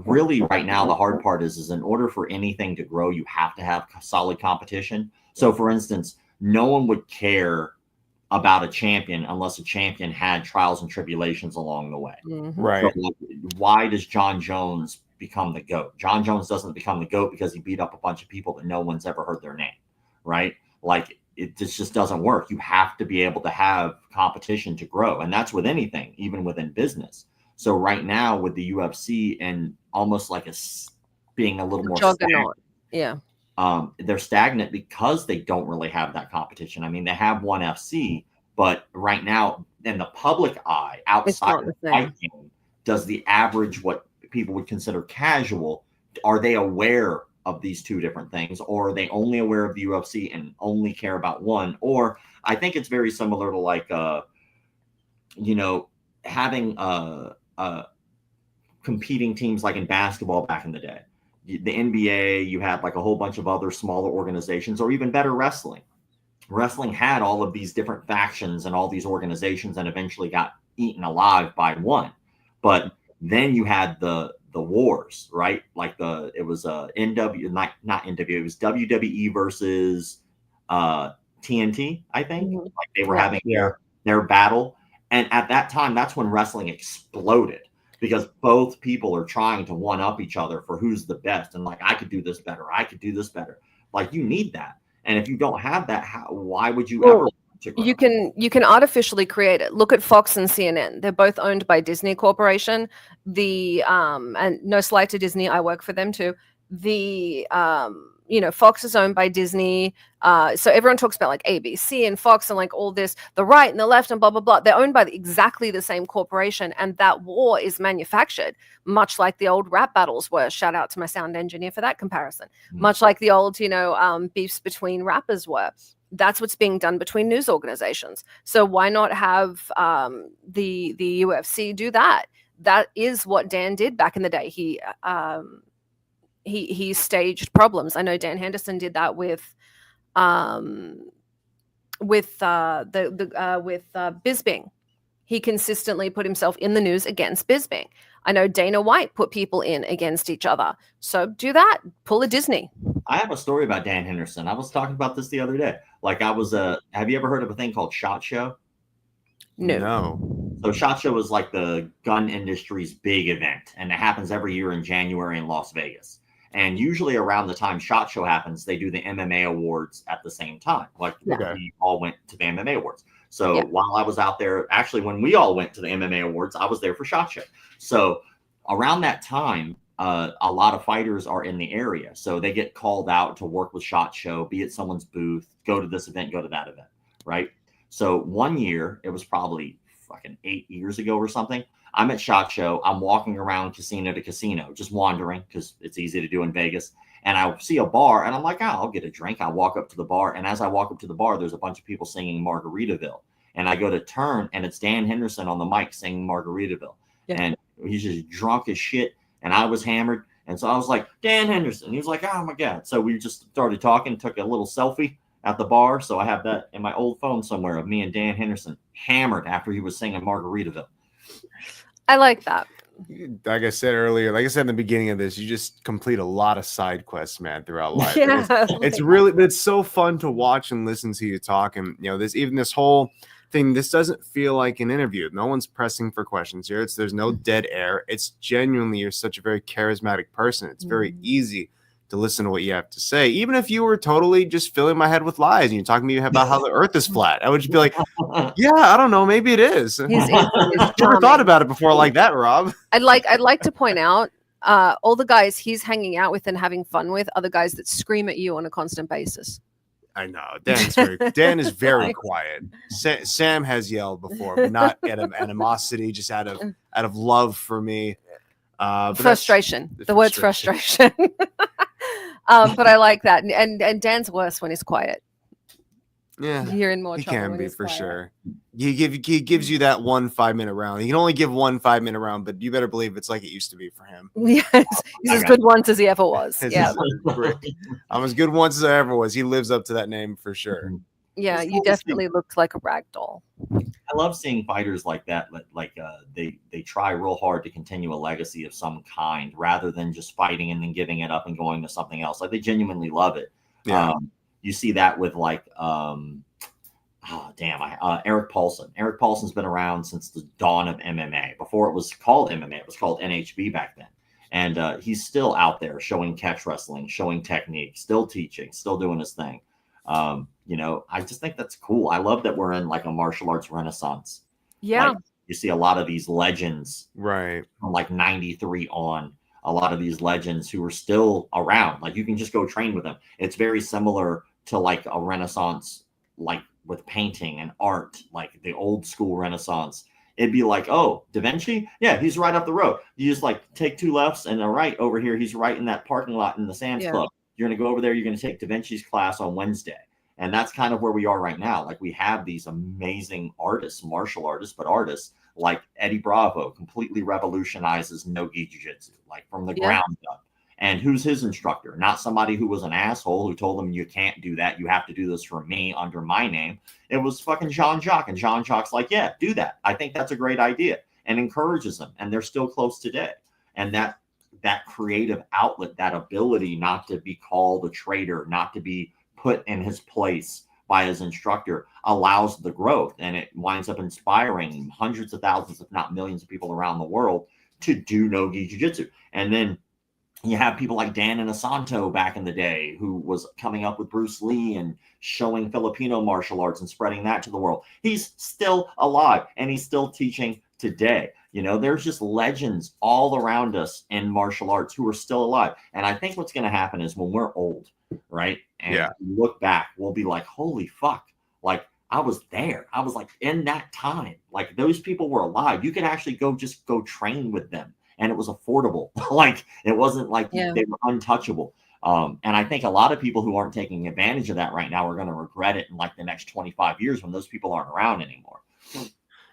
really right now the hard part is in order for anything to grow, you have to have solid competition. So, for instance, no one would care about a champion unless a champion had trials and tribulations along the way. Mm-hmm. Right. So, like, why does John Jones become the GOAT? John Jones doesn't become the GOAT because he beat up a bunch of people that no one's ever heard their name, right? Like, it just doesn't work. You have to be able to have competition to grow. And that's with anything, even within business. So right now with the UFC and almost like being a little more juggernaut. Yeah. They're stagnant because they don't really have that competition. I mean, they have ONE FC, but right now in the public eye, outside of the fight game, does the average, what people would consider casual, are they aware of these two different things, or are they only aware of the UFC and only care about one? Or I think it's very similar to like, having competing teams like in basketball back in the day. The NBA, you had like a whole bunch of other smaller organizations, or even better, wrestling. Wrestling had all of these different factions and all these organizations and eventually got eaten alive by one. But then you had the wars, right? Like it was not NW, it was WWE versus TNT, I think. Mm-hmm. Like they were having their battle. And at that time, that's when wrestling exploded, because both people are trying to one up each other for who's the best. And like, I could do this better. I could do this better. Like, you need that. And if you don't have that, why would you ever? You can artificially create it. Look at Fox and CNN. They're both owned by Disney Corporation. And no slight to Disney, I work for them too. The Fox is owned by Disney. So everyone talks about like ABC and Fox and like all this, the right and the left and blah, blah, blah. They're owned by exactly the same corporation. And that war is manufactured, much like the old rap battles were. Shout out to my sound engineer for that comparison. Much like the old, beefs between rappers were. That's what's being done between news organizations. So why not have the UFC do that? That is what Dan did back in the day. He staged problems. I know Dan Henderson did that with Bisping. He consistently put himself in the news against Bisping. I know Dana White put people in against each other. So do that. Pull a Disney. I have a story about Dan Henderson. I was talking about this the other day. Like have you ever heard of a thing called SHOT Show? No. So SHOT Show is like the gun industry's big event, and it happens every year in January in Las Vegas. And usually around the time SHOT Show happens, they do the MMA awards at the same time. Like we all went to the MMA awards. So while I was out there, actually, when we all went to the MMA awards, I was there for SHOT Show. So around that time, a lot of fighters are in the area. So they get called out to work with SHOT Show, be at someone's booth, go to this event, go to that event, right? So one year, it was probably fucking 8 years ago or something, I'm at SHOT Show. I'm walking around casino to casino, just wandering because it's easy to do in Vegas. And I see a bar and I'm like, I'll get a drink. I walk up to the bar. And as I walk up to the bar, there's a bunch of people singing Margaritaville. And I go to turn and it's Dan Henderson on the mic singing Margaritaville. Yeah. And he's just drunk as shit. And I was hammered. And so I was like, Dan Henderson. He was like, oh my God. So we just started talking, took a little selfie at the bar. So I have that in my old phone somewhere of me and Dan Henderson hammered after he was singing Margaritaville. I like that. Like I said earlier, like I said in the beginning of this, you just complete a lot of side quests, man, throughout life. Yeah, it's so fun to watch and listen to you talk. And this whole thing, this doesn't feel like an interview. No one's pressing for questions here. There's no dead air. It's genuinely, you're such a very charismatic person. It's very easy to listen to what you have to say. Even if you were totally just filling my head with lies and you're talking to me about how the earth is flat, I would just be like, yeah, I don't know, maybe it is. He's never thought about it before like that, Rob. I'd like to point out all the guys he's hanging out with and having fun with are the guys that scream at you on a constant basis. I know. Dan is very quiet. Sam has yelled before, but not out of animosity, just out of love for me. Frustration. The word's frustration. But I like that. And Dan's worse when he's quiet. Yeah, you're in more he trouble. Can when be he's for quiet. Sure. He gives you that 1 5-minute round. He can only give 1 5-minute round, but you better believe it's like it used to be for him. Yes, he's as good once as he ever was. Yeah, I'm as good once as I ever was. He lives up to that name for sure. Yeah, you definitely looked like a rag doll. I love seeing fighters like that. They try real hard to continue a legacy of some kind rather than just fighting and then giving it up and going to something else. Like they genuinely love it. Yeah. You see that with Eric Paulson. Eric Paulson's been around since the dawn of MMA. Before it was called MMA, it was called NHB back then. And he's still out there showing catch wrestling, showing technique, still teaching, still doing his thing. I just think that's cool. I love that we're in like a martial arts renaissance. Yeah. Like, you see a lot of these legends, right? From like 93 on, a lot of these legends who are still around. Like you can just go train with them. It's very similar to like a renaissance, like with painting and art, like the old school renaissance. It'd be like, oh, Da Vinci? Yeah, he's right up the road. You just like take 2 lefts and a right over here. He's right in that parking lot in the Sam's Club. You're going to go over there. You're going to take Da Vinci's class on Wednesday. And that's kind of where we are right now. Like we have these amazing artists, martial artists, but artists like Eddie Bravo completely revolutionizes no-gi jiu-jitsu, like from the ground up. And who's his instructor? Not somebody who was an asshole who told him you can't do that. You have to do this for me under my name. It was fucking Jean-Jacques. And Jean-Jacques like, yeah, do that. I think that's a great idea, and encourages them. And they're still close today. And that creative outlet, that ability not to be called a traitor, not to be put in his place by his instructor, allows the growth, and it winds up inspiring hundreds of thousands, if not millions of people around the world to do no-gi jiu-jitsu. And then you have people like Dan Inosanto back in the day who was coming up with Bruce Lee and showing Filipino martial arts and spreading that to the world. He's still alive and he's still teaching today. There's just legends all around us in martial arts who are still alive. And I think what's going to happen is when we're old, right? And look back, we'll be like, holy fuck. Like, I was there. I was like in that time. Like, those people were alive. You could actually go train with them. And it was affordable. Like, it wasn't like they were untouchable. And I think a lot of people who aren't taking advantage of that right now are going to regret it in like the next 25 years when those people aren't around anymore.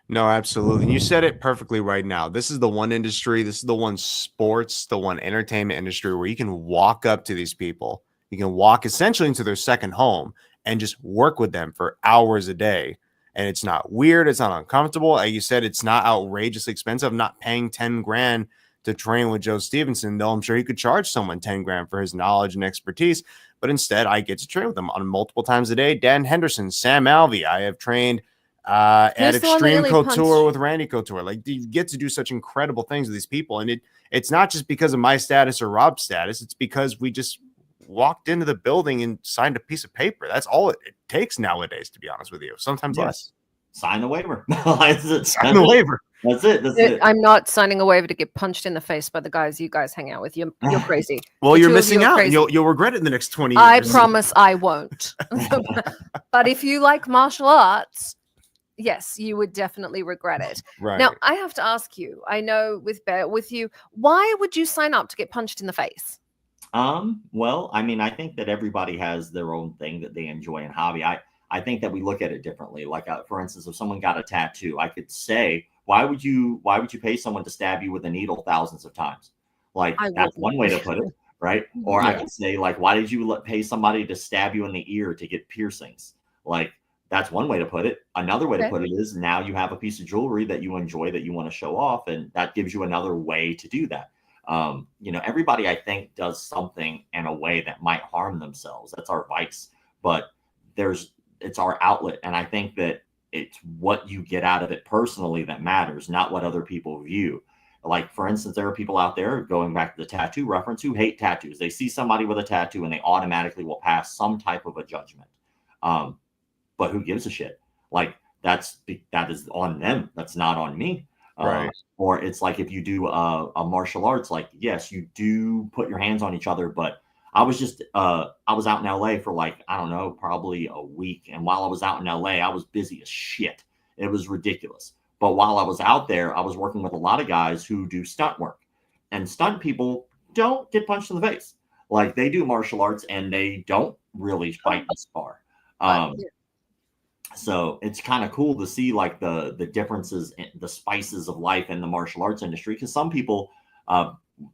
No, absolutely. You said it perfectly right now. This is the one industry, this is the one sports, the one entertainment industry where you can walk up to these people. You can walk essentially into their second home and just work with them for hours a day. And it's not weird. It's not uncomfortable. Like you said, it's not outrageously expensive. I'm not paying 10 grand to train with Joe Stevenson, though I'm sure he could charge someone 10 grand for his knowledge and expertise. But instead, I get to train with him on multiple times a day. Dan Henderson, Sam Alvey. I have trained at Extreme Couture with Randy Couture. Like, you get to do such incredible things with these people. And it's not just because of my status or Rob's status. It's because we just walked into the building and signed a piece of paper. That's all it takes nowadays, to be honest with you. Sometimes less. Sign the waiver. Sign the waiver. That's it. I'm not signing a waiver to get punched in the face by the guys you guys hang out with. You're crazy. Well, you're missing out. You'll regret it in the next 20 years. I promise I won't. But if you like martial arts, yes, you would definitely regret it. Right. Now, I have to ask you, I know with you, why would you sign up to get punched in the face? Well, I mean, I think that everybody has their own thing that they enjoy and hobby. I think that we look at it differently. Like, for instance, if someone got a tattoo, I could say, why would you pay someone to stab you with a needle thousands of times? Like, that's one way to put it, right? Or I could say, like, why did you pay somebody to stab you in the ear to get piercings? Like, that's one way to put it. Another way to put it is, now you have a piece of jewelry that you enjoy, that you want to show off, and that gives you another way to do that. Everybody, I think, does something in a way that might harm themselves. That's our vice, but it's our outlet. And I think that it's what you get out of it personally that matters, not what other people view. Like, for instance, there are people out there, going back to the tattoo reference, who hate tattoos. They see somebody with a tattoo and they automatically will pass some type of a judgment. But who gives a shit? Like, that is on them. That's not on me. Right. Or it's like, if you do a martial arts, like, yes, you do put your hands on each other, but I was out in LA for, like, I don't know, probably a week. And while I was out in LA, I was busy as shit. It was ridiculous. But while I was out there, I was working with a lot of guys who do stunt work, and stunt people don't get punched in the face. Like, they do martial arts and they don't really fight and spar. So it's kind of cool to see, like, the differences in the spices of life in the martial arts industry. Because some people,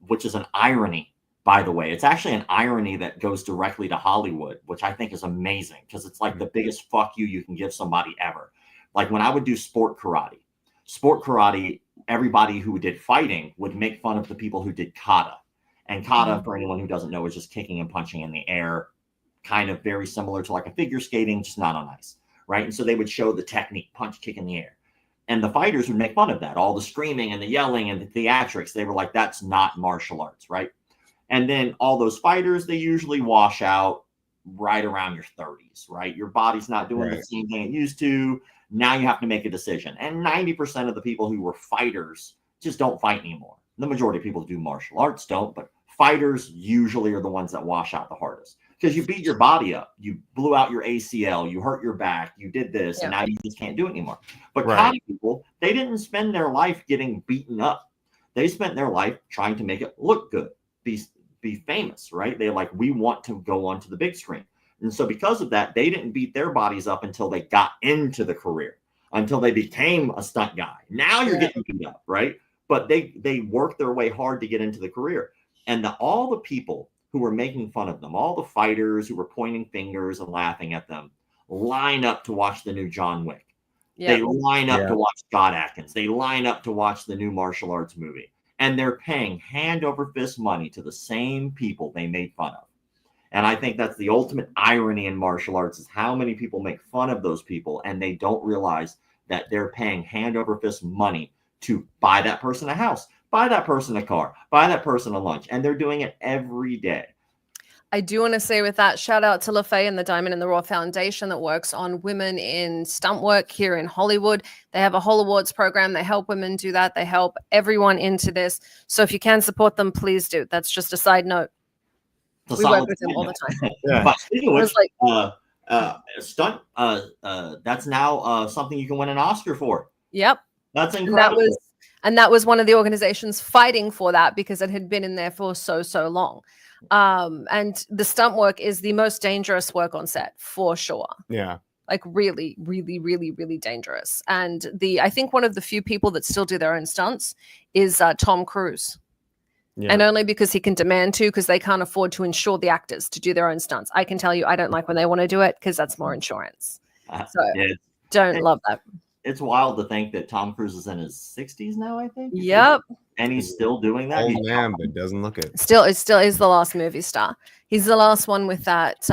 which is an irony, by the way, it's actually an irony that goes directly to Hollywood, which I think is amazing, because it's like the biggest fuck you can give somebody ever. Like, when I would do sport karate, everybody who did fighting would make fun of the people who did kata. And kata, for anyone who doesn't know, is just kicking and punching in the air, kind of very similar to like a figure skating, just not on ice. Right. And so they would show the technique, punch, kick in the air. And the fighters would make fun of that, all the screaming and the yelling and the theatrics. They were like, that's not martial arts. Right. And then all those fighters, they usually wash out right around your 30s. Right. Your body's not doing the same thing it used to. Now you have to make a decision. And 90% of the people who were fighters just don't fight anymore. The majority of people who do martial arts don't, but fighters usually are the ones that wash out the hardest. Because you beat your body up, you blew out your ACL, you hurt your back, you did this, and now you just can't do it anymore. But kata people, they didn't spend their life getting beaten up. They spent their life trying to make it look good, be famous, right? They're like, we want to go onto the big screen. And so because of that, they didn't beat their bodies up until they got into the career, until they became a stunt guy. Now you're getting beat up, right? But they worked their way hard to get into the career. And all the people who were making fun of them, all the fighters who were pointing fingers and laughing at them, line up to watch the new John Wick. They line up to watch Scott Adkins. They line up to watch the new martial arts movie. And they're paying hand over fist money to the same people they made fun of. And I think that's the ultimate irony in martial arts, is how many people make fun of those people and they don't realize that they're paying hand over fist money to buy that person a house, buy that person a car, buy that person a lunch. And they're doing it every day. I do want to say with that, shout out to LaFay and the Diamond and the Raw Foundation that works on women in stunt work here in Hollywood. They have a whole awards program. They help women do that. They help everyone into this. So if you can support them, please do. That's just a side note. We work with them all the time. Yeah. But speaking of which, stunt, that's now something you can win an Oscar for. Yep. That's incredible. And that was one of the organizations fighting for that because it had been in there for so long. And the stunt work is the most dangerous work on set for sure. Yeah. Like really, really, really, really dangerous. And I think one of the few people that still do their own stunts is Tom Cruise. Yeah. And only because he can demand to, because they can't afford to insure the actors to do their own stunts. I can tell you, I don't like when they want to do it because that's more insurance. So love that. It's wild to think that Tom Cruise is in his 60s now, I think. Yep. And he's still doing that. Old man, but doesn't look it. It still is the last movie star. He's the last one with that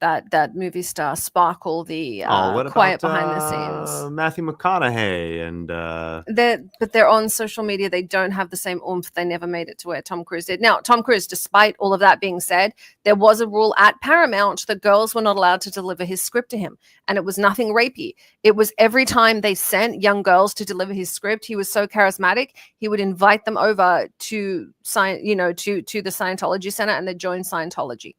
that movie star Sparkle, the quiet behind the scenes. Matthew McConaughey and they're on social media. They don't have the same oomph. They never made it to where Tom Cruise did. Now, Tom Cruise, despite all of that being said, there was a rule at Paramount that girls were not allowed to deliver his script to him, and it was nothing rapey. It was every time they sent young girls to deliver his script, he was so charismatic, he would invite them over to to the Scientology Center, and they'd join Scientology.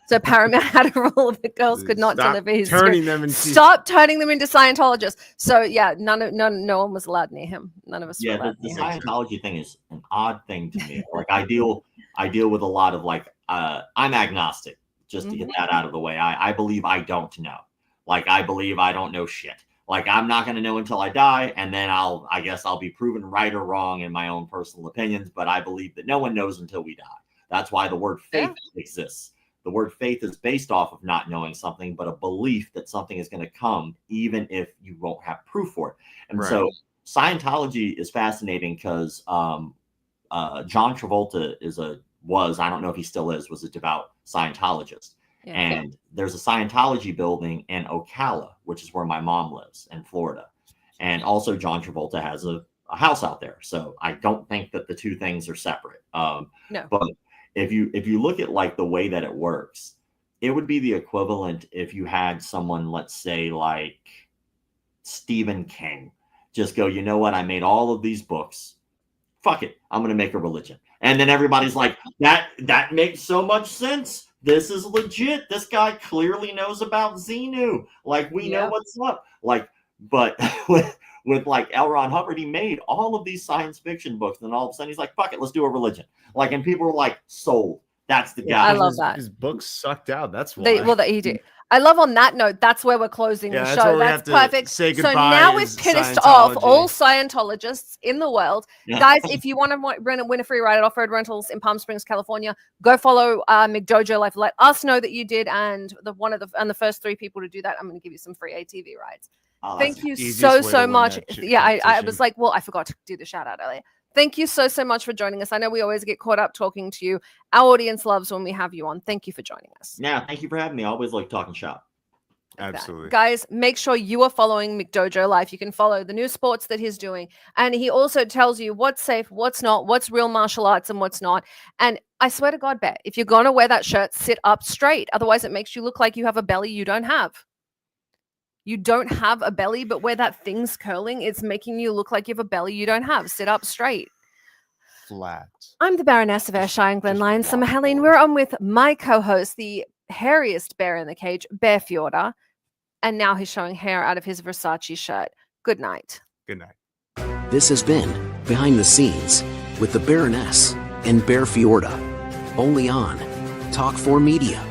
So Paramount had a rule that girls could not deliver his script. Stop turning them into Scientologists. So yeah, no one was allowed near him. None of us were allowed the Scientology thing is an odd thing to me. Like I deal with a lot of I'm agnostic, just to get that out of the way. I believe I don't know. Like I believe I don't know shit. Like I'm not gonna know until I die, and then I guess I'll be proven right or wrong in my own personal opinions, but I believe that no one knows until we die. That's why the word faith exists. The word faith is based off of not knowing something, but a belief that something is going to come, even if you won't have proof for it. And so Scientology is fascinating because John Travolta was, I don't know if he still is, was a devout Scientologist. Yeah. And there's a Scientology building in Ocala, which is where my mom lives in Florida. And also John Travolta has a house out there. So I don't think that the two things are separate. No. But if you look at like the way that it works, it would be the equivalent if you had someone, let's say like Stephen King, just go, you know what? I made all of these books. Fuck it. I'm going to make a religion. And then everybody's like, that makes so much sense. This is legit. This guy clearly knows about Xenu. Like we know what's up. Like, but with like L. Ron Hubbard, he made all of these science fiction books, and then all of a sudden he's like, fuck it, let's do a religion. Like, and people were like, sold. That's the guy. I love that. His books sucked out. That's why. He did. I love on that note, that's where we're closing the show. That's perfect. So now we've pissed off all Scientologists in the world. Yeah. Guys, if you want to win a free ride at Off-Road Rentals in Palm Springs, California, go follow McDojo Life. Let us know that you did, and the first 3 people to do that, I'm going to give you some free ATV rides. Oh, thank you so much. I was like, well, I forgot to do the shout out earlier. Thank you so much for joining us. I know we always get caught up talking to you. Our audience loves when we have you on. Thank you for joining us. Yeah, thank you for having me. I always like talking shop. Absolutely. Guys, make sure you are following McDojo Life. You can follow the new sports that he's doing. And he also tells you what's safe, what's not, what's real martial arts and what's not. And I swear to God, Bear, if you're going to wear that shirt, sit up straight. Otherwise, it makes you look like you have a belly you don't have. You don't have a belly, but where that thing's curling, it's making you look like you have a belly you don't have. Sit up straight. Flat. I'm the Baroness of Ayrshire and Glen Lyons, Summer Helene. We're on with my co-host, the hairiest bear in the cage, Bear Fiorda. And now he's showing hair out of his Versace shirt. Good night. Good night. This has been Behind the Scenes with the Baroness and Bear Fiorda. Only on Talk 4 Media.